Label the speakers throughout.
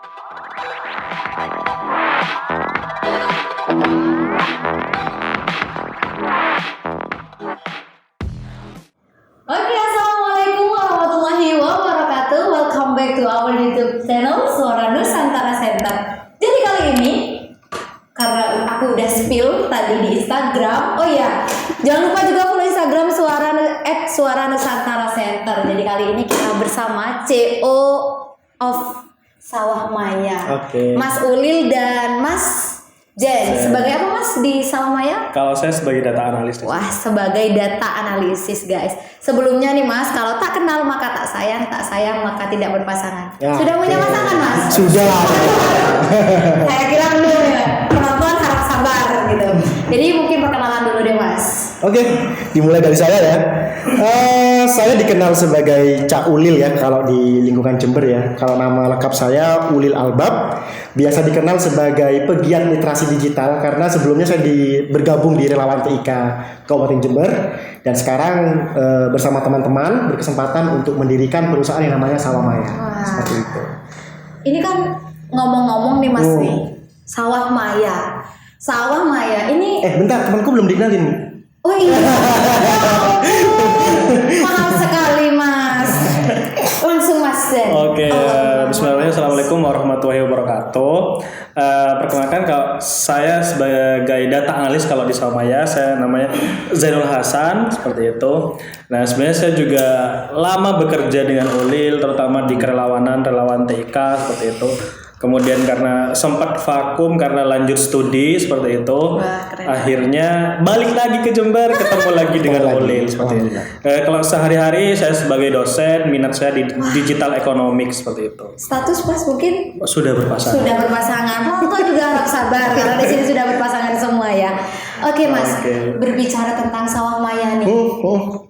Speaker 1: Oke, assalamualaikum warahmatullahi wabarakatuh. Welcome back to our YouTube channel Suara Nusantara Center. Jadi kali ini karena aku udah spill tadi di Instagram, oh ya, jangan lupa juga follow Instagram Suara Nusantara Center. Jadi kali ini kita bersama CEO of Sawah Maya, Mas Ulil dan Mas Jen. Sebagai apa Mas di Sawah Maya?
Speaker 2: Kalau saya sebagai data analis.
Speaker 1: Wah, sebagai data analisis guys. Sebelumnya nih Mas, kalau tak kenal maka tak sayang maka tidak berpasangan. Ya, sudah punya pasangan Mas?
Speaker 3: Sudah.
Speaker 1: Saya kira dulu ya, penonton harap sabar gitu. Jadi mungkin perkenalan dulu deh Mas.
Speaker 3: Oke, dimulai dari saya ya. Saya dikenal sebagai Cak Ulil ya kalau di lingkungan Jember ya. Kalau nama lengkap saya Ulil Albab, biasa dikenal sebagai pegiat literasi digital karena sebelumnya saya bergabung di Relawan TIK Kabupaten Jember dan sekarang bersama teman-teman berkesempatan untuk mendirikan perusahaan yang namanya Sawah Maya. Seperti itu.
Speaker 1: Ini kan ngomong-ngomong nih Mas nih, Sawah Maya. Sawah Maya ini
Speaker 3: bentar, temanku belum dikenalin.
Speaker 1: Oh iya. Maaf sekali Mas. Langsung Mas Zen.
Speaker 2: Oke, bismillahirrahmanirrahim. Assalamualaikum warahmatullahi wabarakatuh. Perkenalkan kalau saya sebagai data analis kalau di Sawah Maya, saya namanya Zainul Hasan seperti itu. Nah sebenarnya saya juga lama bekerja dengan Ulil, terutama di relawan TIK seperti itu. Kemudian karena sempat vakum karena lanjut studi seperti itu, akhirnya balik lagi ke Jember, ketemu lagi dengan Ulil seperti itu. Kalau sehari-hari saya sebagai dosen, minat saya di digital economics seperti itu.
Speaker 1: Status Mas mungkin
Speaker 2: sudah berpasangan.
Speaker 1: Sudah berpasangan. Penonton juga harap sabar karena di sini sudah berpasangan semua ya. Oke Mas, berbicara tentang Sawah Maya nih.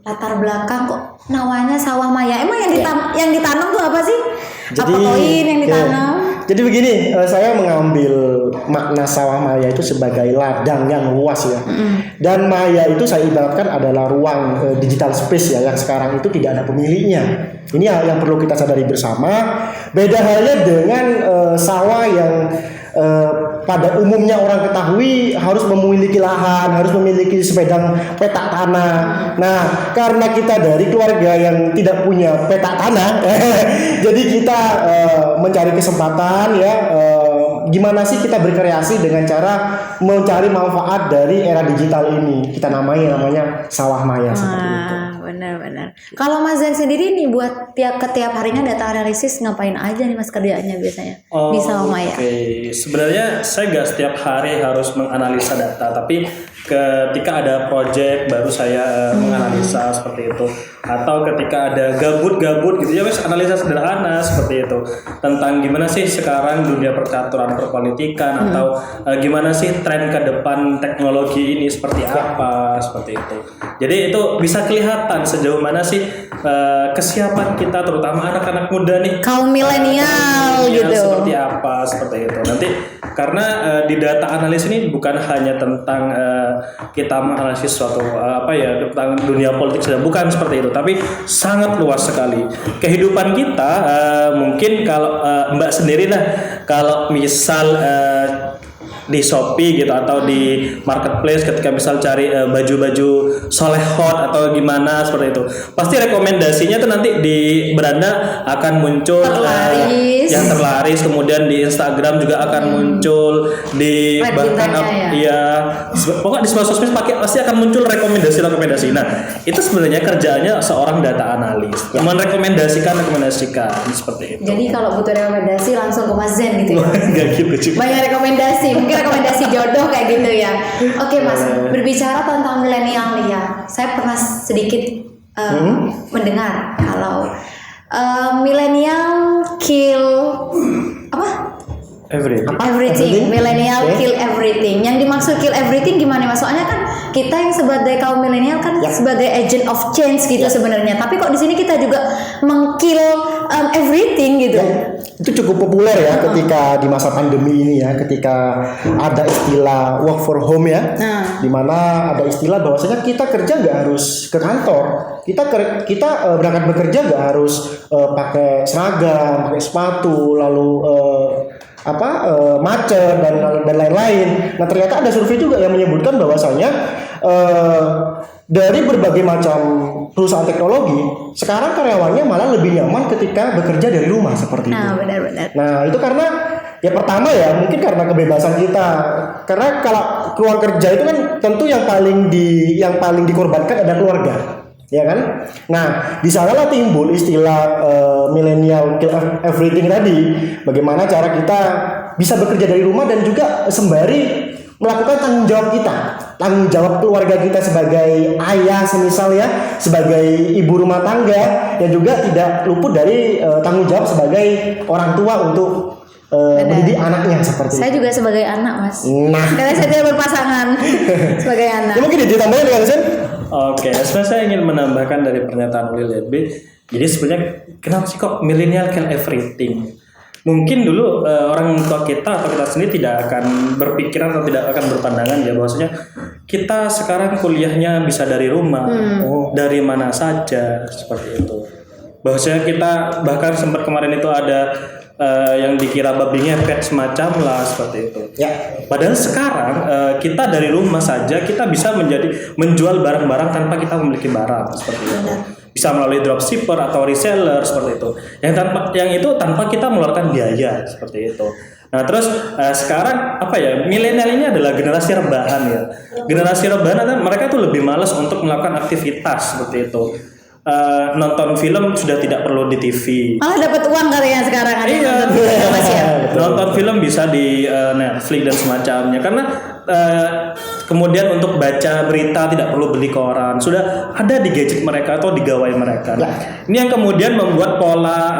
Speaker 1: Latar belakang kok namanya Sawah Maya. Emang yang ditanam tuh apa sih? Apa koin yang ditanam?
Speaker 3: Jadi begini, saya mengambil makna Sawah Maya itu sebagai ladang yang luas ya. Dan Maya itu saya ibaratkan adalah ruang digital space ya yang sekarang itu tidak ada pemiliknya. Ini yang perlu kita sadari bersama. Beda halnya dengan sawah yang pada umumnya orang ketahui harus memiliki lahan, harus memiliki sebidang petak tanah. Nah, karena kita dari keluarga yang tidak punya petak tanah, jadi kita mencari kesempatan ya. Gimana sih kita berkreasi dengan cara mencari manfaat dari era digital ini? Kita namanya Sawah Maya seperti itu.
Speaker 1: Benar. Kalau Mas Zen sendiri nih buat tiap harinya data analisis ngapain aja nih Mas kerjaannya biasanya di Sawah Maya?
Speaker 2: Sebenarnya saya nggak setiap hari harus menganalisa data, tapi ketika ada project baru saya menganalisa seperti itu. Atau ketika ada gabut gitu ya wes analisa sederhana seperti itu tentang gimana sih sekarang dunia percaturan perpolitikan atau gimana sih tren ke depan teknologi ini seperti apa seperti itu. Jadi itu bisa kelihatan sejauh mana sih kesiapan kita terutama anak-anak muda nih,
Speaker 1: kaum milenial gitu.
Speaker 2: Seperti apa seperti itu. Nanti karena di data analis ini bukan hanya tentang kita menganalisis suatu tentang dunia politik saja, bukan seperti itu, tapi sangat luas sekali kehidupan kita. Mungkin kalau Mbak sendiri lah, kalau misal di Shopee gitu atau di marketplace ketika misal cari baju-baju solehot atau gimana seperti itu, pasti rekomendasinya tuh nanti di beranda akan muncul yang terlaris, kemudian di Instagram juga akan muncul, di bahkan pokoknya di semua sosmed pasti akan muncul rekomendasi. Nah itu sebenarnya kerjaannya seorang data analis, merekomendasikan seperti itu.
Speaker 1: Jadi kalau butuh rekomendasi langsung ke Mas Zen gitu ya?
Speaker 2: Gak gitu.
Speaker 1: Banyak rekomendasi, mungkin rekomendasi jodoh kayak gitu ya. Oke Mas, berbicara tentang milenial nih ya, saya pernah sedikit mendengar kalau milenial kill everything. Milenial kill everything. Yang dimaksud kill everything gimana Mas? Soalnya kan kita yang sebagai kaum milenial kan sebagai agent of change gitu sebenarnya. Tapi kok di sini kita juga mengkill everything gitu.
Speaker 3: Itu cukup populer ya ketika di masa pandemi ini ya, ketika ada istilah work for home ya, di mana ada istilah bahwasanya kita kerja nggak harus ke kantor, kita berangkat bekerja nggak harus pakai seragam, pakai sepatu, lalu macet dan lain-lain. Nah ternyata ada survei juga yang menyebutkan bahwasanya dari berbagai macam perusahaan teknologi sekarang karyawannya malah lebih nyaman ketika bekerja dari rumah seperti itu.
Speaker 1: Nah benar-benar.
Speaker 3: Nah itu karena ya pertama ya mungkin karena kebebasan kita. Karena kalau ruang kerja itu kan tentu yang paling dikorbankan adalah keluarga. Ya kan? Nah, di sanalah timbul istilah millennial kill everything tadi. Bagaimana cara kita bisa bekerja dari rumah dan juga sembari melakukan tanggung jawab kita, tanggung jawab keluarga kita sebagai ayah semisal ya, sebagai ibu rumah tangga, dan juga tidak luput dari tanggung jawab sebagai orang tua untuk mendidik anaknya seperti
Speaker 1: Saya
Speaker 3: itu.
Speaker 1: juga sebagai anak, Mas.
Speaker 3: Nah,
Speaker 1: Karena saya tidak berpasangan sebagai anak.
Speaker 3: ya mungkin ditambahin kan Sen?
Speaker 2: Oke, sebenarnya saya ingin menambahkan dari pernyataan Ulil ya, B. Jadi sebenarnya kenapa sih kok millennial kill everything? Mungkin dulu orang tua kita atau kita sendiri tidak akan berpikiran atau tidak akan berpandangan ya bahwasanya kita sekarang kuliahnya bisa dari rumah, dari mana saja seperti itu. Bahwasanya kita bahkan sempat kemarin itu ada yang dikira babi ngepet semacam lah seperti itu.
Speaker 3: Ya.
Speaker 2: Padahal sekarang kita dari rumah saja kita bisa menjual barang-barang tanpa kita memiliki barang seperti itu. Bisa melalui dropshipper atau reseller seperti itu. Yang itu tanpa kita mengeluarkan biaya seperti itu. Nah terus sekarang apa ya, milenial ini adalah generasi rebahan ya. Generasi rebahan mereka tuh lebih malas untuk melakukan aktivitas seperti itu. Nonton film sudah tidak perlu di TV.
Speaker 1: Malah dapat uang katanya sekarang ada yang nonton film ya, Mas ya.
Speaker 2: Nonton film bisa di Netflix dan semacamnya karena kemudian untuk baca berita tidak perlu beli koran, sudah ada di gadget mereka atau di gawai mereka. Nah, ini yang kemudian membuat pola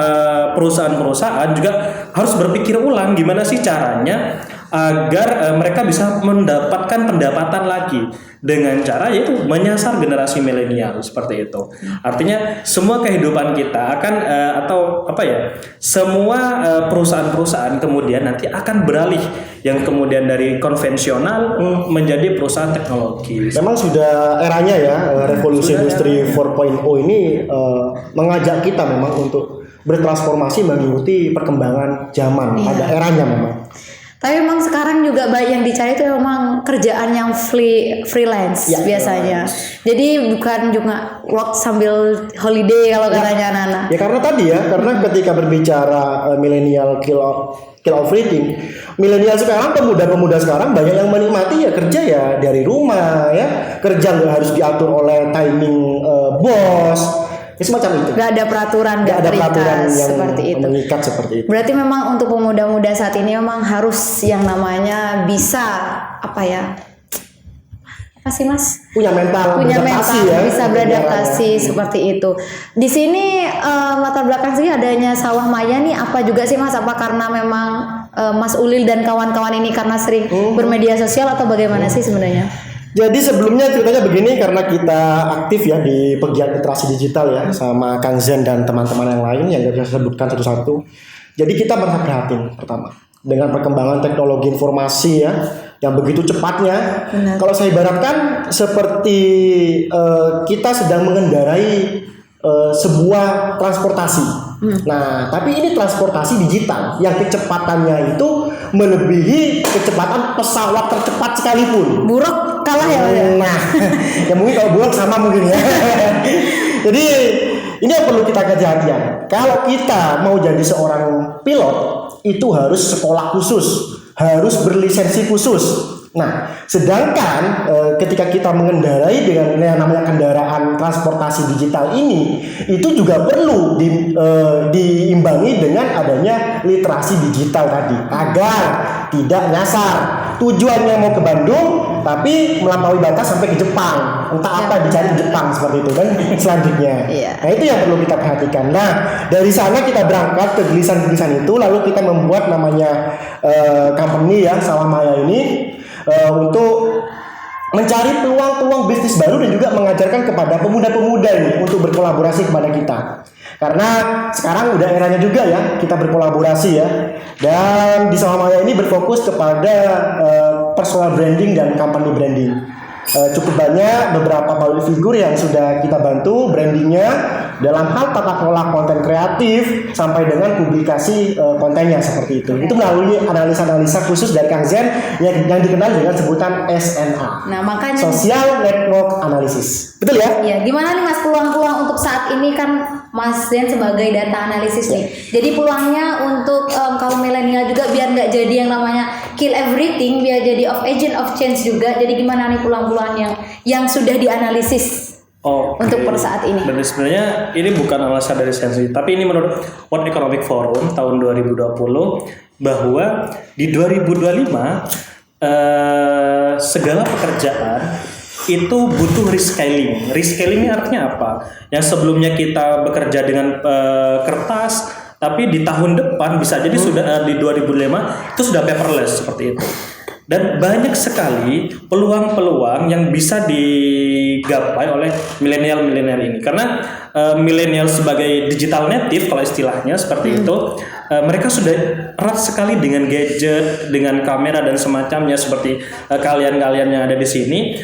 Speaker 2: perusahaan-perusahaan juga harus berpikir ulang gimana sih caranya agar mereka bisa mendapatkan pendapatan lagi dengan cara yaitu menyasar generasi milenial seperti itu. Artinya semua kehidupan kita akan semua perusahaan-perusahaan kemudian nanti akan beralih yang kemudian dari konvensional menjadi perusahaan teknologi.
Speaker 3: Memang sudah eranya ya, revolusi industri 4.0 ini mengajak kita memang untuk bertransformasi mengikuti perkembangan zaman. Ada eranya memang.
Speaker 1: Tapi memang sekarang juga banyak yang dicari itu memang kerjaan yang freelance
Speaker 3: Ya,
Speaker 1: biasanya. Jadi bukan juga work sambil holiday kalau katanya anak-anak.
Speaker 3: Ya karena tadi ya, karena ketika berbicara millennial kill everything, milenial sekarang, pemuda-pemuda sekarang banyak yang menikmati ya kerja ya dari rumah ya, kerja nggak harus diatur oleh timing bos. Ya, semacam itu.
Speaker 1: Gak ada peraturan,
Speaker 3: Nggak ada peraturan yang
Speaker 1: seperti itu.
Speaker 3: mengikat seperti itu.
Speaker 1: Berarti memang untuk pemuda-muda saat ini memang harus yang namanya bisa apa sih Mas?
Speaker 3: Punya mental beradaptasi ya.
Speaker 1: Bisa beradaptasi seperti itu. Di sini latar belakang sih adanya sawah maya nih apa juga sih Mas? Apa karena memang Mas Ulil dan kawan-kawan ini karena sering bermedia sosial atau bagaimana sih sebenarnya?
Speaker 3: Jadi sebelumnya ceritanya begini, karena kita aktif ya di pegiat literasi digital ya sama Kang Zen dan teman-teman yang lain yang gak bisa sebutkan satu-satu. Jadi kita merasa prihatin pertama dengan perkembangan teknologi informasi ya yang begitu cepatnya.
Speaker 1: Benar.
Speaker 3: Kalau saya ibaratkan seperti kita sedang mengendarai sebuah transportasi. Nah, tapi ini transportasi digital yang kecepatannya itu melebihi kecepatan pesawat tercepat sekalipun.
Speaker 1: Buruk kalah ya Mas?
Speaker 3: Nah, ya mungkin kalau buruk sama mungkin ya. Jadi ini yang perlu kita kehati-hatian. Kalau kita mau jadi seorang pilot, itu harus sekolah khusus, harus berlisensi khusus. Nah, sedangkan ketika kita mengendarai dengan yang namanya kendaraan transportasi digital ini, itu juga perlu diimbangi dengan adanya literasi digital tadi, agar tidak nyasar. Tujuannya mau ke Bandung, tapi melampaui batas sampai ke Jepang, entah apa dicari Jepang seperti itu kan selanjutnya. Nah itu yang perlu kita perhatikan. Nah dari sana kita berangkat ke gelisan-gelisan itu, lalu kita membuat namanya company ya Sawah Maya ini. Untuk mencari peluang-peluang bisnis baru dan juga mengajarkan kepada pemuda-pemuda ini untuk berkolaborasi kepada kita. Karena sekarang udah eranya juga ya kita berkolaborasi ya. Dan di Sawah Maya ini berfokus kepada personal branding dan company branding. cukup banyak beberapa public figure yang sudah kita bantu brandingnya dalam hal tata kelola konten kreatif sampai dengan publikasi kontennya seperti itu. Itu melalui analisa-analisa khusus dari Kang Zen yang dikenal dengan sebutan SNA.
Speaker 1: Nah, makanya
Speaker 3: Social Network Analysis. Betul ya?
Speaker 1: ya, gimana nih Mas peluang-peluang untuk saat ini kan Mas Zen sebagai data analisis nih. Jadi peluangnya untuk kaum milenial juga biar nggak jadi yang namanya kill everything, biar jadi of agent of change juga. Jadi gimana nih peluang-peluang yang sudah dianalisis untuk per saat ini?
Speaker 2: Dan sebenarnya ini bukan alasan dari Sensi, tapi ini menurut World Economic Forum tahun 2020 bahwa di 2025 segala pekerjaan itu butuh rescaling. Rescaling ini artinya apa? Yang sebelumnya kita bekerja dengan kertas, tapi di tahun depan bisa jadi sudah di 2005 itu sudah paperless seperti itu. Dan banyak sekali peluang-peluang yang bisa digapai oleh milenial-milenial ini. Karena milenial sebagai digital native kalau istilahnya seperti itu, mereka sudah erat sekali dengan gadget, dengan kamera dan semacamnya seperti kalian-kalian yang ada di sini.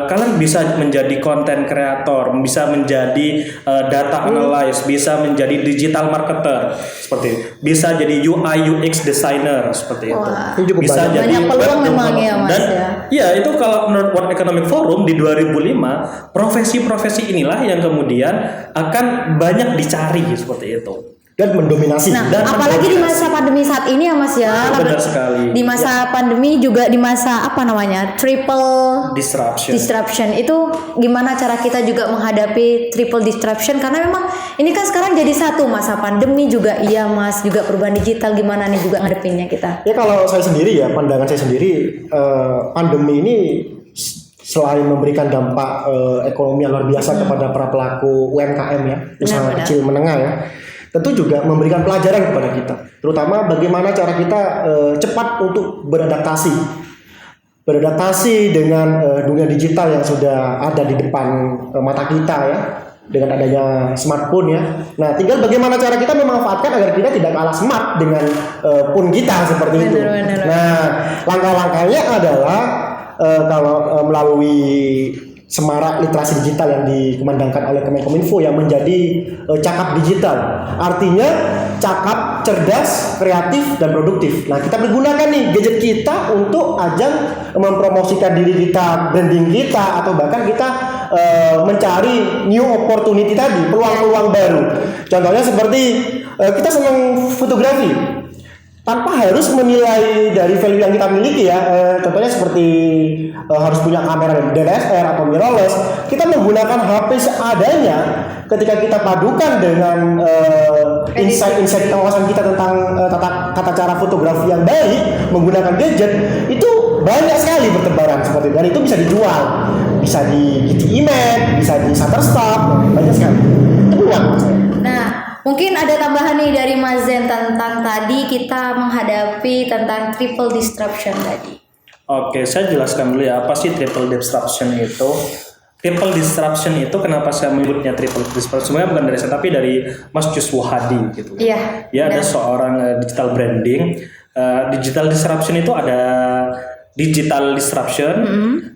Speaker 2: Kalian bisa menjadi content creator, bisa menjadi data analyst, bisa menjadi digital marketer seperti itu. Bisa jadi UI UX designer seperti itu. Bisa jadi
Speaker 1: banyak peluang memang ya Mas.
Speaker 2: Dan ya itu kalau menurut World Economic Forum di 2005 profesi-profesi inilah yang kemudian akan banyak dicari seperti itu.
Speaker 3: Dan mendominasi.
Speaker 1: Nah, apalagi di masa pandemi saat ini ya Mas ya.
Speaker 2: Benar sekali.
Speaker 1: Di masa pandemi juga di masa apa namanya? Triple disruption. Itu gimana cara kita juga menghadapi triple disruption, karena memang ini kan sekarang jadi satu, masa pandemi juga iya Mas, juga perubahan digital, gimana nih juga ngadepinnya kita?
Speaker 3: Ya kalau saya sendiri ya, pandangan saya sendiri, pandemi ini selain memberikan dampak ekonomi yang luar biasa kepada para pelaku UMKM ya, usaha kecil menengah ya, tentu juga memberikan pelajaran kepada kita, terutama bagaimana cara kita cepat untuk beradaptasi dengan dunia digital yang sudah ada di depan mata kita ya, dengan adanya smartphone ya. Nah, tinggal bagaimana cara kita memanfaatkan agar kita tidak kalah smart dengan phone kita seperti itu. Nah, langkah-langkahnya adalah kalau melalui semarak literasi digital yang dikumandangkan oleh Kemenkominfo yang menjadi cakap digital, artinya cakap, cerdas, kreatif dan produktif. Nah, kita menggunakan nih gadget kita untuk ajang mempromosikan diri kita, branding kita, atau bahkan kita mencari new opportunity tadi, peluang-peluang baru. Contohnya seperti kita senang fotografi. Tanpa harus menilai dari value yang kita miliki ya, contohnya seperti harus punya kamera DSLR atau mirrorless. Kita menggunakan HP seadanya ketika kita padukan dengan insight wawasan kita tentang tata cara fotografi yang baik menggunakan gadget, itu banyak sekali bertebaran seperti itu, dan itu bisa dijual, bisa di Image, bisa di Shutterstock, banyak sekali. Itu peluang.
Speaker 1: Nah, mungkin ada tambahan nih dari Mas Zen tentang tadi kita menghadapi tentang triple disruption tadi.
Speaker 2: Oke, saya jelaskan dulu ya, apa sih triple disruption itu. Triple disruption itu kenapa saya menyebutnya triple disruption? Sebenarnya bukan dari saya, tapi dari Mas Juswo Hadi gitu.
Speaker 1: Iya.
Speaker 2: Dia ada seorang digital branding. Digital disruption itu ada digital disruption,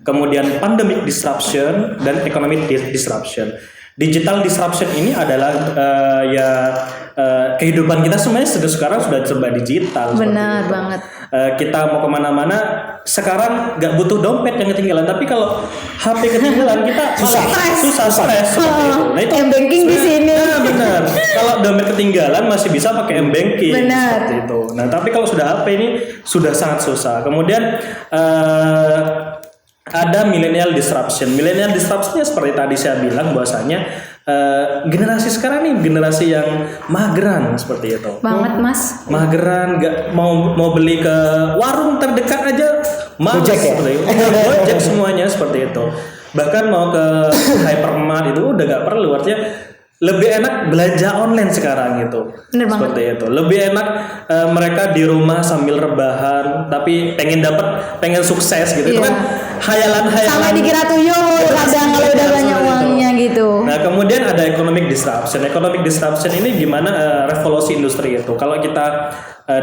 Speaker 2: kemudian pandemic disruption, dan economic disruption. Digital disruption ini adalah kehidupan kita semuanya sekarang sudah serba digital.
Speaker 1: Benar banget.
Speaker 2: Kita mau kemana-mana sekarang nggak butuh dompet yang ketinggalan, tapi kalau HP ketinggalan kita susah stres seperti itu. Nah, itu
Speaker 1: M-banking di sini.
Speaker 2: Nah, benar. Kalau dompet ketinggalan masih bisa pakai M-banking seperti itu. Nah, tapi kalau sudah HP ini sudah sangat susah. Kemudian ada millennial disruption. Millennial disruptionnya seperti tadi saya bilang bahwasanya generasi sekarang nih generasi yang mageran seperti itu.
Speaker 1: Banget Mas.
Speaker 2: Mageran, nggak mau beli ke warung terdekat aja malas seperti itu. Gojek semuanya seperti itu. Bahkan mau ke hypermart itu udah nggak perlu, artinya lebih enak belanja online sekarang gitu.
Speaker 1: Bener banget.
Speaker 2: Seperti itu. Lebih enak mereka di rumah sambil rebahan tapi pengen sukses gitu. Itu kan hayalan.
Speaker 1: Sama dikira tuyul kadang kalau udah banyak uangnya gitu.
Speaker 2: Nah, kemudian ada economic disruption. Economic disruption ini gimana revolusi industri itu. Kalau kita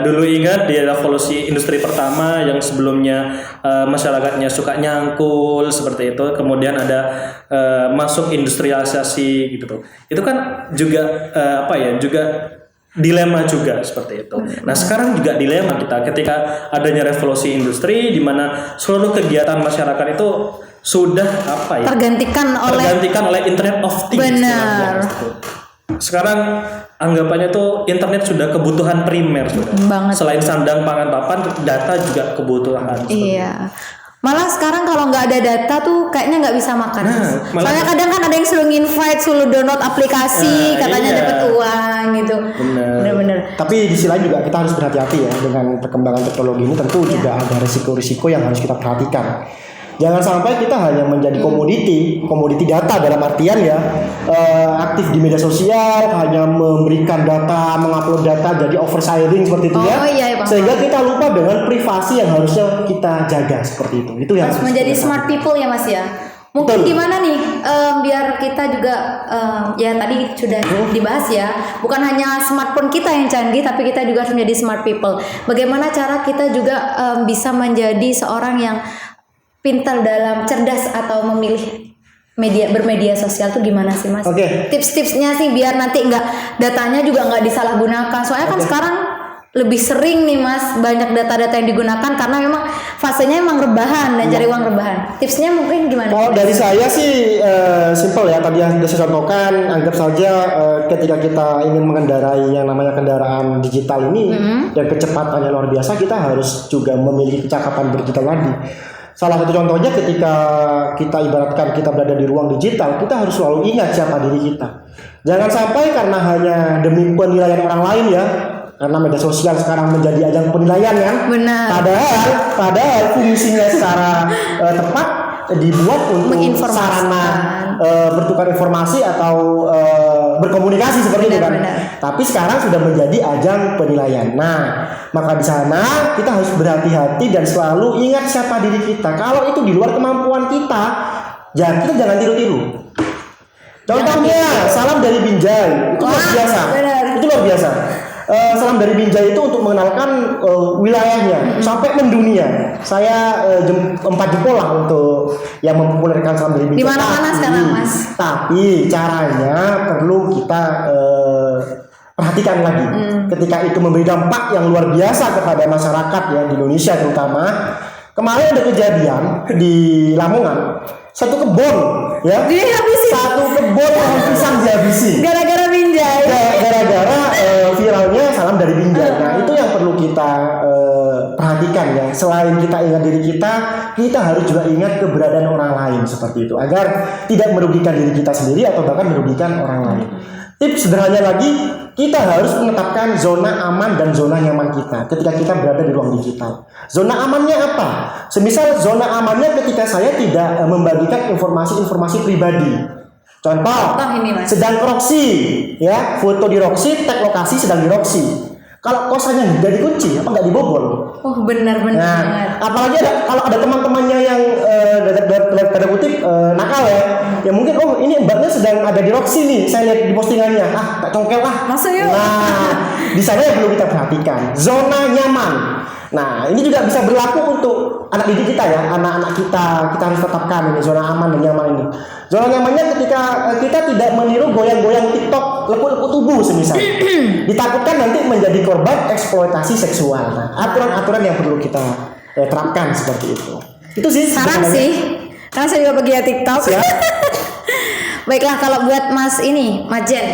Speaker 2: dulu ingat di revolusi industri pertama yang sebelumnya masyarakatnya suka nyangkul seperti itu, kemudian ada masuk industrialisasi gitu tuh. Itu kan juga juga dilema juga seperti itu. Nah, sekarang juga dilema kita ketika adanya revolusi industri di mana seluruh kegiatan masyarakat itu sudah
Speaker 1: tergantikan
Speaker 2: oleh Internet of Things.
Speaker 1: Benar.
Speaker 2: Sekarang anggapannya tuh internet sudah kebutuhan primer sudah.
Speaker 1: Banget.
Speaker 2: Selain sandang pangan papan, data juga kebutuhan.
Speaker 1: Iya. Malah sekarang kalau nggak ada data tuh kayaknya nggak bisa makan. Soalnya kadang kan ada yang suruh invite, suruh download aplikasi, katanya dapat uang gitu. Bener-bener.
Speaker 3: Tapi di sisi lain juga kita harus berhati-hati ya dengan perkembangan teknologi ini. Tentu juga ada risiko-risiko yang harus kita perhatikan. Jangan sampai kita hanya menjadi komoditi data dalam artian ya aktif di media sosial, hanya memberikan data, mengupload data jadi oversharing seperti itu sehingga kita lupa dengan privasi yang harusnya kita jaga seperti itu. Itu yang
Speaker 1: harus menjadi smart people ya Mas ya. Mungkin gimana nih biar kita juga ya tadi sudah dibahas ya, bukan hanya smartphone kita yang canggih tapi kita juga harus menjadi smart people. Bagaimana cara kita juga bisa menjadi seorang yang pintar dalam cerdas atau memilih bermedia sosial tuh gimana sih Mas? Tips-tipsnya sih biar nanti datanya juga nggak disalahgunakan. Soalnya kan sekarang lebih sering nih Mas banyak data-data yang digunakan karena memang fasenya emang rebahan dan cari uang rebahan. Tipsnya mungkin gimana?
Speaker 3: Kalau dari saya sih simple ya, tadi yang sudah saya contohkan. Anggap saja ketika kita ingin mengendarai yang namanya kendaraan digital ini dan kecepatannya luar biasa, kita harus juga memiliki kecakapan berdigital tadi. Salah satu contohnya ketika kita ibaratkan kita berada di ruang digital, kita harus selalu ingat siapa diri kita. Jangan sampai karena hanya demi penilaian orang lain ya, karena media sosial sekarang menjadi ajang penilaian kan.
Speaker 1: Benar.
Speaker 3: Padahal fungsinya secara tepat dibuat untuk sarana bertukar informasi atau berkomunikasi seperti itu kan. Tapi sekarang sudah menjadi ajang penilaian. Nah, maka di sana kita harus berhati-hati dan selalu ingat siapa diri kita. Kalau itu di luar kemampuan kita, kita jangan tiru-tiru. Contohnya salam dari Binjai itu luar biasa. Itu luar biasa. Salam dari Binjai itu untuk mengenalkan wilayahnya sampai mendunia. Saya 4 jempol lah untuk yang mempopulerkan salam dari Binjai.
Speaker 1: Di mana-mana sekarang Mas.
Speaker 3: Tapi caranya perlu kita perhatikan lagi. Ketika itu memberi dampak yang luar biasa kepada masyarakat ya di Indonesia terutama. Kemarin ada kejadian di Lamongan, satu kebun ya.
Speaker 1: Dihabisi.
Speaker 3: Satu kebun pisang dihabisi.
Speaker 1: Gara-gara Binjai.
Speaker 3: Gara-gara viralnya salam dari Binjai. Nah, itu yang perlu kita perhatikan ya. Selain kita ingat diri kita harus juga ingat keberadaan orang lain seperti itu agar tidak merugikan diri kita sendiri atau bahkan merugikan orang lain. Tips sederhananya lagi, kita harus menetapkan zona aman dan zona nyaman kita ketika kita berada di ruang digital. Zona amannya apa? Semisal zona amannya ketika saya tidak membagikan informasi-informasi pribadi. Contoh
Speaker 1: ini, Mas.
Speaker 3: Sedang roxy, ya, foto di roxy, tag lokasi sedang di roxy. Kalau kosannya nggak dikunci, apa nggak dibobol?
Speaker 1: Oh benar-benar.
Speaker 3: Nah, apalagi kalau ada teman-temannya yang tanda kutip nakal ya mungkin ini mbaknya sedang ada di roxy nih, saya lihat di postingannya, tak congkel lah.
Speaker 1: Masuk yuk.
Speaker 3: Nah, di sana yang perlu kita perhatikan zona nyaman. Nah, ini juga bisa berlaku untuk anak didik kita ya, anak-anak kita harus tetapkan ini zona aman dan nyaman ini. Zona nyamannya ketika kita tidak meniru goyang-goyang TikTok, lekuk-lekuk tubuh semisal. Ditakutkan nanti menjadi korban eksploitasi seksual. Nah, aturan-aturan yang perlu kita terapkan seperti itu. Itu sih
Speaker 1: saran sih. Karena saya juga pegiat TikTok. Baiklah, kalau buat Mas Jen,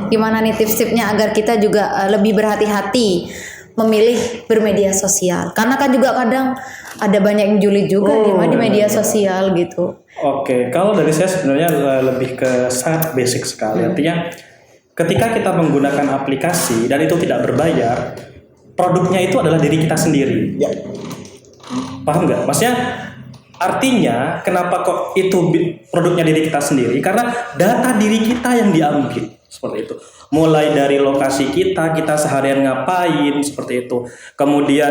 Speaker 1: gimana nih tips-tipsnya agar kita juga lebih berhati-hati memilih bermedia sosial? Karena kan juga kadang ada banyak yang julid juga di media sosial gitu.
Speaker 2: Oke, kalau dari saya sebenarnya lebih ke sangat basic sekali. Artinya ketika kita menggunakan aplikasi dan itu tidak berbayar, produknya itu adalah diri kita sendiri.
Speaker 3: Ya.
Speaker 2: Paham nggak? Maksudnya artinya kenapa kok itu produknya diri kita sendiri? Karena data diri kita yang diambil. Seperti itu. Mulai dari lokasi kita seharian ngapain seperti itu. Kemudian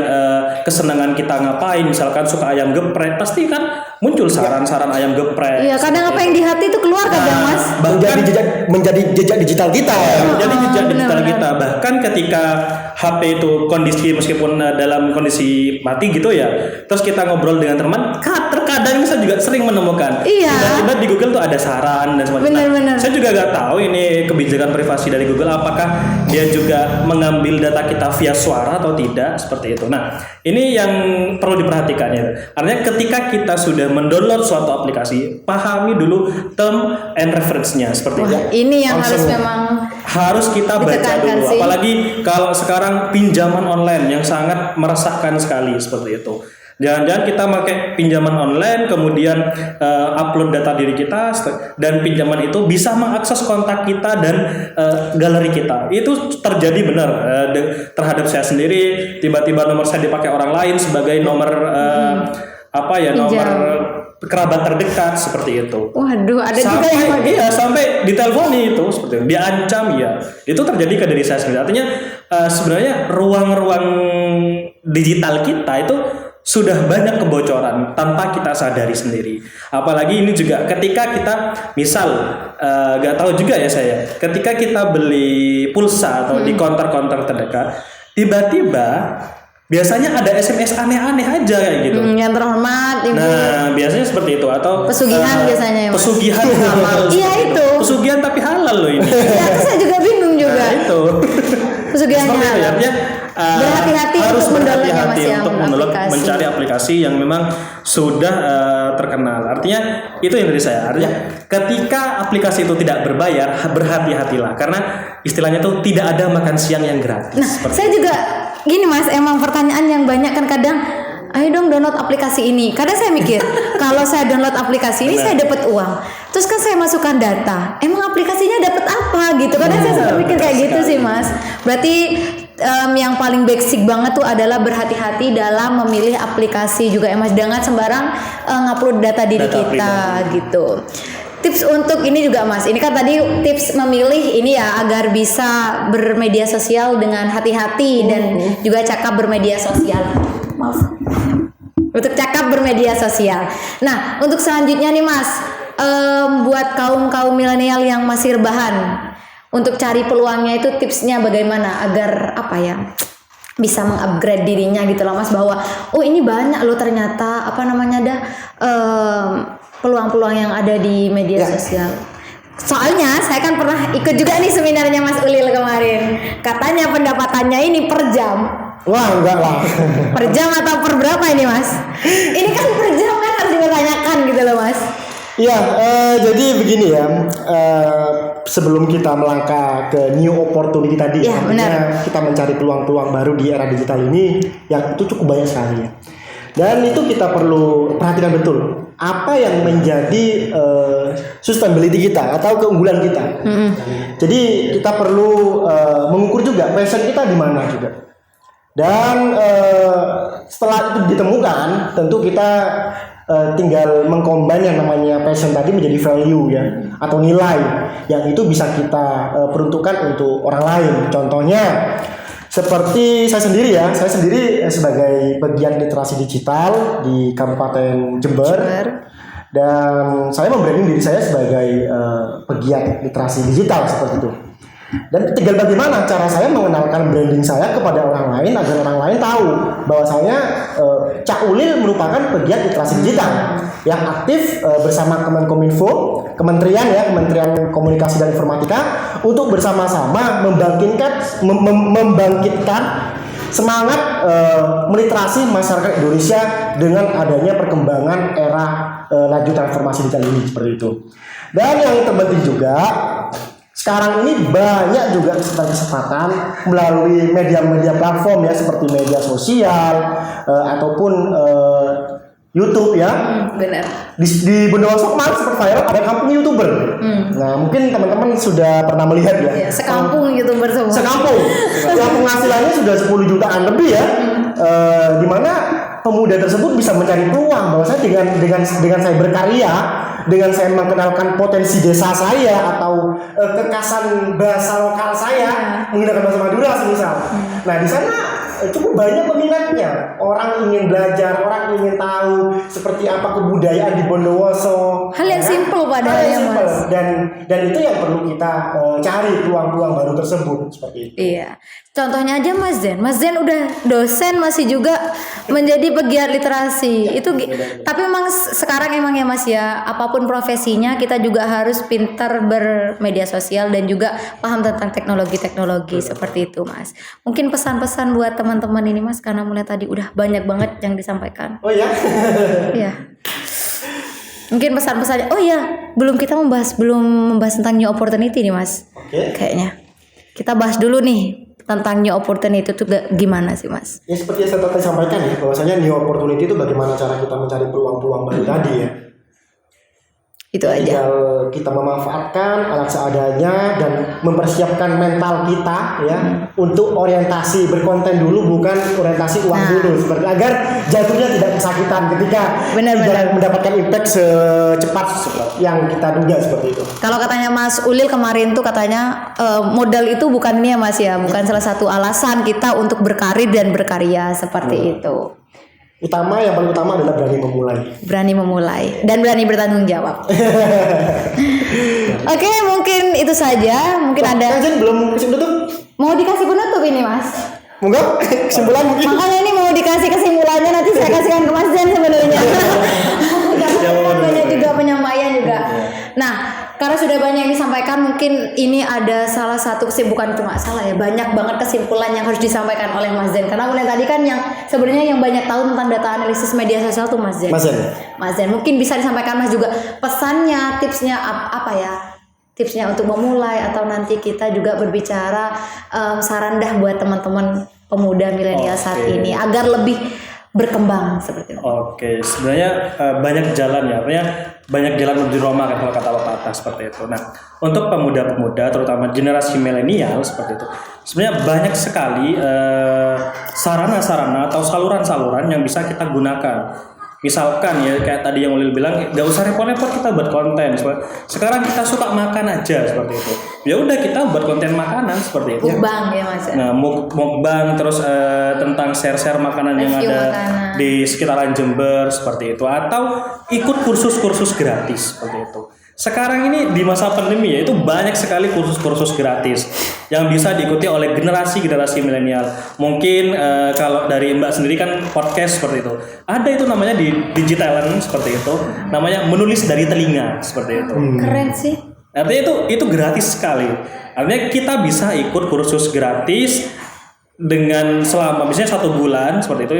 Speaker 2: kesenangan kita ngapain, misalkan suka ayam geprek, pasti kan muncul saran-saran ayam geprek.
Speaker 1: Iya, kadang apa yang di hati itu keluar kadang Mas.
Speaker 3: menjadi jejak digital kita ya.
Speaker 2: Jadi jejak digital
Speaker 1: benar.
Speaker 2: kita, bahkan ketika HP itu kondisi meskipun dalam kondisi mati gitu ya, terus kita ngobrol dengan teman, terkadang saya juga sering menemukan
Speaker 1: Iya.
Speaker 2: tiba-tiba di Google tuh ada saran dan semacamnya.
Speaker 1: Benar-benar.
Speaker 2: Saya juga nggak tahu ini kebijakan privasi dari Google, apakah dia juga mengambil data kita via suara atau tidak, seperti itu. Nah, ini yang perlu diperhatikan ya. Artinya ketika kita sudah mendownload suatu aplikasi, pahami dulu term and reference-nya seperti itu.
Speaker 1: Wah, ini yang harus
Speaker 3: Langsung.
Speaker 1: memang
Speaker 2: Harus kita baca
Speaker 1: ditekankan
Speaker 2: dulu,
Speaker 1: sih.
Speaker 2: apalagi kalau sekarang pinjaman online yang sangat meresahkan sekali seperti itu. Jangan-jangan kita pakai pinjaman online, kemudian upload data diri kita, dan pinjaman itu bisa mengakses kontak kita dan galeri kita. Itu terjadi benar terhadap saya sendiri. Tiba-tiba nomor saya dipakai orang lain sebagai nomor nomor kerabat terdekat seperti itu.
Speaker 1: waduh, ada juga yang
Speaker 2: Sampai diteleponi itu seperti itu, diancam ya. Itu terjadi ke diri saya sendiri. Artinya sebenarnya ruang-ruang digital kita itu sudah banyak kebocoran tanpa kita sadari sendiri. Apalagi ini juga ketika kita misal nggak tahu juga ya saya, ketika kita beli pulsa atau di counter-counter terdekat, tiba-tiba biasanya ada SMS aneh-aneh aja kayak gitu.
Speaker 1: yang terhormat Ibu.
Speaker 2: Nah, biasanya seperti itu atau
Speaker 1: Pesugihan biasanya ya, Mas.
Speaker 2: Pesugihan halal.
Speaker 1: Iya,
Speaker 2: seperti
Speaker 1: itu.
Speaker 2: Pesugihan tapi halal loh ini.
Speaker 1: Ya, itu saya juga bingung juga.
Speaker 2: Nah, itu.
Speaker 1: Pesugihannya
Speaker 2: Seperti itu ya,
Speaker 1: halal.
Speaker 2: artinya,
Speaker 1: Berhati-hati
Speaker 2: harus
Speaker 1: untuk mendownloadnya,
Speaker 2: berhati-hati
Speaker 1: Mas, ya,
Speaker 2: untuk mendownload,
Speaker 1: aplikasi.
Speaker 2: mencari aplikasi yang memang sudah terkenal. Artinya itu yang dari saya. Artinya ketika aplikasi itu tidak berbayar, berhati-hatilah karena istilahnya tuh tidak ada makan siang yang gratis.
Speaker 1: Nah,
Speaker 2: Seperti
Speaker 1: saya juga gini Mas, emang pertanyaan yang banyak kan kadang, ayo dong download aplikasi ini. Kadang saya mikir, kalau saya download aplikasi ini saya dapat uang. Terus kan saya masukkan data, emang aplikasinya dapat apa gitu. Kadang saya sempat mikir kayak gitu sih Mas. Berarti yang paling basic banget tuh adalah berhati-hati dalam memilih aplikasi juga ya Mas. Jangan sembarang ngupload data diri
Speaker 2: Data
Speaker 1: kita gitu. Tips untuk ini juga Mas, ini kan tadi tips memilih ini ya agar bisa bermedia sosial dengan hati-hati dan juga cakap bermedia sosial. Maaf. Untuk cakap bermedia sosial. Nah, untuk selanjutnya nih Mas, buat kaum milenial yang masih rebahan, untuk cari peluangnya itu tipsnya bagaimana agar bisa mengupgrade dirinya gitu loh Mas, bahwa ini banyak loh ternyata peluang-peluang yang ada di media sosial. Soalnya saya kan pernah ikut juga nih seminarnya Mas Ulil kemarin. Katanya pendapatannya ini per jam.
Speaker 3: Wah, enggak lah.
Speaker 1: Per jam atau per berapa ini Mas? Ini kan per jam kan harus dipertanyakan gitu loh Mas.
Speaker 3: Iya, jadi begini ya. Sebelum kita melangkah ke new opportunity tadi,
Speaker 1: Ya, benar.
Speaker 3: kita mencari peluang-peluang baru di era digital ini, yang itu cukup banyak sekali ya. Dan itu kita perlu perhatikan betul apa yang menjadi sustainability kita atau keunggulan kita. Jadi kita perlu mengukur juga passion kita di mana juga. Dan setelah itu ditemukan, tentu kita tinggal mengcombine yang namanya passion tadi menjadi value ya, atau nilai yang itu bisa kita peruntukkan untuk orang lain. Contohnya seperti saya sendiri sebagai pegiat literasi digital di Kabupaten Jember. Dan saya membranding diri saya sebagai pegiat literasi digital seperti itu. Dan tinggal bagaimana cara saya mengenalkan branding saya kepada orang lain agar orang lain tahu bahwasanya Cak Ulil merupakan pegiat literasi digital yang aktif bersama Kemenkominfo, Kementerian Komunikasi dan Informatika untuk bersama-sama membangkitkan semangat meliterasi masyarakat Indonesia dengan adanya perkembangan era laju transformasi digital ini seperti itu. Dan yang terpenting juga, sekarang ini banyak juga kesempatan melalui media-media platform ya, seperti media sosial ataupun YouTube ya.
Speaker 1: Benar.
Speaker 3: Di Bondowoso kemarin sempat viral ada kampung YouTuber. Nah, mungkin teman-teman sudah pernah melihat ya.
Speaker 1: Sekampung YouTuber semua.
Speaker 3: Sekampung. Yang penghasilannya sudah 10 jutaan lebih ya. Di mana pemuda tersebut bisa mencari peluang bahwa saya dengan saya berkarya, dengan saya mengenalkan potensi desa saya atau kekasan bahasa lokal saya menggunakan bahasa Madura semisal. Nah, di sana cukup banyak peminatnya. Orang ingin belajar, orang ingin tahu seperti apa kebudayaan di Bondowoso.
Speaker 1: Hal yang simpel
Speaker 3: Hal
Speaker 1: padahal
Speaker 3: yang
Speaker 1: ya
Speaker 3: simpel.
Speaker 1: Mas.
Speaker 3: Dan itu yang perlu kita cari peluang-peluang baru tersebut seperti itu.
Speaker 1: Iya. Contohnya aja Mas Zen. Mas Zen udah dosen masih juga menjadi pegiat literasi. Tapi memang sekarang emang ya Mas ya, apapun profesinya kita juga harus pintar bermedia sosial dan juga paham tentang teknologi-teknologi seperti itu Mas. Mungkin pesan-pesan buat teman-teman ini Mas, karena mulai tadi udah banyak banget yang disampaikan.
Speaker 3: Oh ya?
Speaker 1: Iya. Mungkin pesan-pesannya. Oh iya, belum membahas tentang new opportunity nih Mas.
Speaker 3: Oke.
Speaker 1: Kayaknya kita bahas dulu nih tentang new opportunity itu gimana sih Mas?
Speaker 3: Ya seperti yang saya tadi sampaikan ya, bahwasanya new opportunity itu bagaimana cara kita mencari peluang-peluang baru tadi ya.
Speaker 1: Itu aja.
Speaker 3: Tinggal kita memanfaatkan alat seadanya dan mempersiapkan mental kita ya untuk orientasi berkonten dulu, bukan orientasi uang dulu, seperti agar jatuhnya tidak kesakitan ketika tidak mendapatkan impact secepat yang kita duga seperti itu.
Speaker 1: Kalau katanya Mas Ulil kemarin tuh katanya modal itu bukan ini ya Mas ya, bukan salah satu alasan kita untuk berkarir dan berkarya seperti itu.
Speaker 3: Yang paling utama adalah berani memulai
Speaker 1: dan berani bertanggung jawab. Oke, mungkin itu saja. Mungkin ada.
Speaker 3: Kan belum penutup.
Speaker 1: Mau dikasih penutup ini Mas?
Speaker 3: Monggo, kesimpulan mungkin.
Speaker 1: Makanya ini mau dikasih kesimpulannya, nanti saya kasihkan ke Mas Zen sebenarnya. Banyak juga penyampaian juga. Nah, karena sudah banyak yang disampaikan, mungkin ini ada salah satu kesimpulan, itu nggak salah ya, banyak banget kesimpulan yang harus disampaikan oleh Mas Zen. Karena mulai tadi kan yang sebenarnya yang banyak tahu tentang data analisis media sosial tuh Mas Zen. Mas Zen, mungkin bisa disampaikan Mas juga pesannya, tipsnya apa ya? Tipsnya untuk memulai, atau nanti kita juga berbicara saran dah buat teman-teman pemuda milenial saat ini agar lebih berkembang seperti itu.
Speaker 2: Oke, sebenarnya banyak jalan ya, artinya banyak jalan menuju Roma kan kalau kata pepatah seperti itu. Nah, untuk pemuda-pemuda terutama generasi milenial seperti itu, sebenarnya banyak sekali sarana-sarana atau saluran-saluran yang bisa kita gunakan. Misalkan ya kayak tadi yang Ulil bilang, nggak usah repot-repot kita buat konten. Sekarang kita suka makan aja seperti itu. Ya udah kita buat konten makanan seperti itu.
Speaker 1: Mukbang ya Mas.
Speaker 2: Nah, mukbang terus tentang share-share makanan yang ada di sekitaran Jember seperti itu, atau ikut kursus-kursus gratis seperti itu. Sekarang ini di masa pandemi ya, itu banyak sekali kursus-kursus gratis yang bisa diikuti oleh generasi-generasi milenial. Mungkin kalau dari Mbak sendiri kan podcast seperti itu. Ada itu namanya di Digitalent seperti itu. Namanya menulis dari telinga seperti itu.
Speaker 1: Keren sih.
Speaker 2: Artinya itu gratis sekali. Artinya kita bisa ikut kursus gratis dengan selama misalnya 1 bulan seperti itu,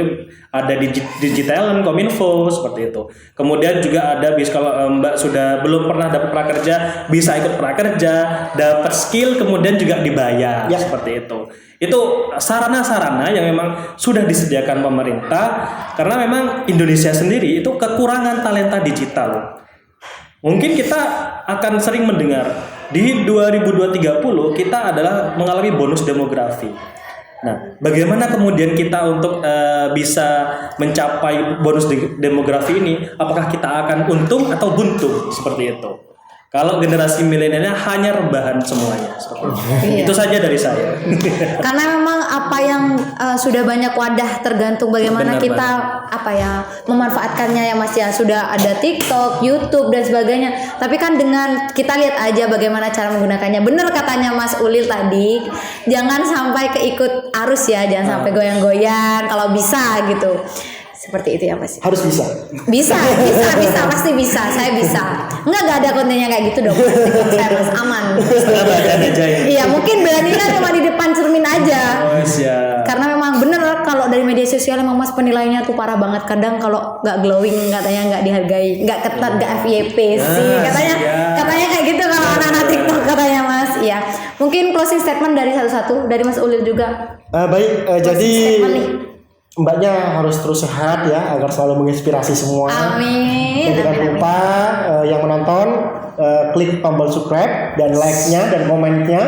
Speaker 2: ada di Digitalent Kominfo seperti itu. Kemudian juga ada kalau Mbak sudah belum pernah dapat prakerja, bisa ikut prakerja, dapat skill, kemudian juga dibayar seperti itu. Itu sarana-sarana yang memang sudah disediakan pemerintah, karena memang Indonesia sendiri itu kekurangan talenta digital. Mungkin kita akan sering mendengar di 2030 kita adalah mengalami bonus demografi. Nah, bagaimana kemudian kita untuk bisa mencapai bonus demografi ini? Apakah kita akan untung atau buntu seperti itu? Kalau generasi milenialnya hanya rebahan semuanya. Itu saja dari saya.
Speaker 1: Karena memang apa yang sudah banyak wadah, tergantung bagaimana kita memanfaatkannya ya Mas ya. Sudah ada TikTok, YouTube dan sebagainya. Tapi kan dengan kita lihat aja bagaimana cara menggunakannya. Bener katanya Mas Ulil tadi, jangan sampai keikut arus ya, jangan sampai goyang-goyang kalau bisa gitu. Seperti itu ya Mas.
Speaker 3: Harus bisa.
Speaker 1: Bisa, pasti bisa. Saya bisa. Enggak ada kontennya kayak gitu dong. Saya Mas aman. Iya, mungkin beraninya cuma di depan cermin aja.
Speaker 2: Oh, siap.
Speaker 1: Karena memang bener kalau dari media sosial emang Mas penilaiannya tuh parah banget. Kadang kalau nggak glowing katanya nggak dihargai, nggak ketat, nggak FYP sih. Katanya kayak gitu kalau anak-anak TikTok katanya Mas. Iya. Mungkin closing statement dari satu-satu dari Mas Ulil juga.
Speaker 3: Jadi Mbaknya harus terus sehat ya, agar selalu menginspirasi semua.
Speaker 1: Amin.
Speaker 3: Dan jangan lupa yang menonton klik tombol subscribe dan like-nya dan komennya,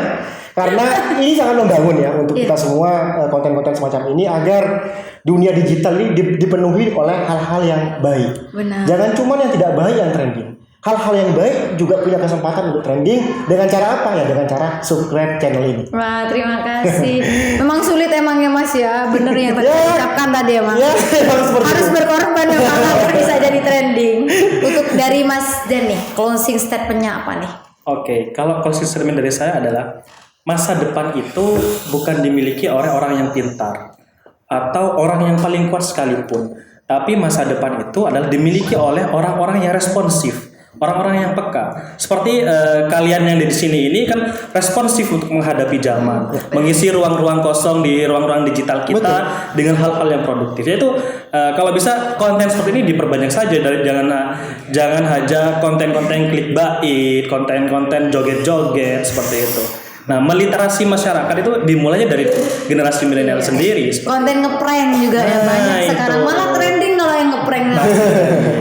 Speaker 3: karena ini sangat membangun ya untuk kita semua, konten-konten semacam ini, agar dunia digital ini dipenuhi oleh hal-hal yang baik.
Speaker 1: Benar.
Speaker 3: Jangan cuma yang tidak baik yang trending. hal-hal yang baik juga punya kesempatan untuk trending dengan cara apa ya? Dengan cara subscribe channel ini.
Speaker 1: Wah, terima kasih. Memang sulit emangnya Mas ya, bener yang tadi ucapkan tadi emang.
Speaker 3: Ya, seperti
Speaker 1: Harus
Speaker 3: itu.
Speaker 1: berkorban memang agar bisa jadi trending. Untuk dari Mas Den nih, closing statement-nya apa nih?
Speaker 2: Oke, kalau closing statement dari saya adalah masa depan itu bukan dimiliki oleh orang yang pintar atau orang yang paling kuat sekalipun, tapi masa depan itu adalah dimiliki oleh orang-orang yang responsif, orang-orang yang peka. Seperti kalian yang di sini ini kan responsif untuk menghadapi zaman, mengisi ruang-ruang kosong di ruang-ruang digital kita dengan hal-hal yang produktif. Yaitu kalau bisa konten seperti ini diperbanyak saja, dari jangan hanya konten-konten clickbait, konten-konten joget-joget seperti itu. Nah, meliterasi masyarakat itu dimulainya dari generasi milenial sendiri.
Speaker 1: Konten ngeprank juga ya banyak sekarang.
Speaker 2: itu.
Speaker 1: Malah trending kalau yang ngeprank.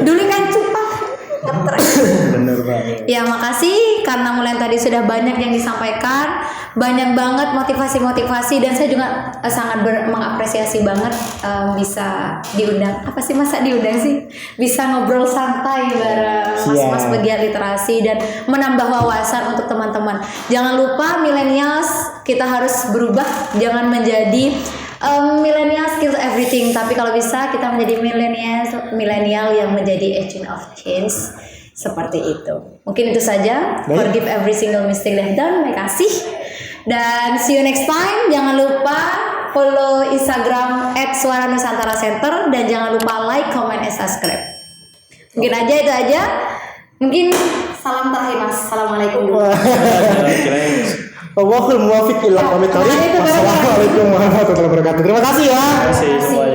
Speaker 1: Dulu kan cepat ngetrank.
Speaker 2: Bener banget.
Speaker 1: Ya makasih karena mulai tadi sudah banyak yang disampaikan, banyak banget motivasi-motivasi dan saya juga sangat mengapresiasi banget bisa diundang. Apa sih masa diundang sih? Bisa ngobrol santai bareng mas-mas pegiat literasi dan menambah wawasan untuk teman-teman. Jangan lupa millennials kita harus berubah, jangan menjadi millennial skills everything, tapi kalau bisa kita menjadi millennial yang menjadi agent of change seperti itu. Mungkin itu saja. Forgive every single mistake they've done. Makasih dan see you next time. Jangan lupa follow Instagram @suaranusantara_center dan jangan lupa like, comment, and subscribe. Mungkin aja itu aja. Mungkin salam terakhir Mas. Assalamualaikum.
Speaker 3: Wallahul muwaffiq ila aqwamit thoriq. Wassalamualaikum warahmatullahi wabarakatuh. Terima kasih ya.
Speaker 2: Terima kasih semua.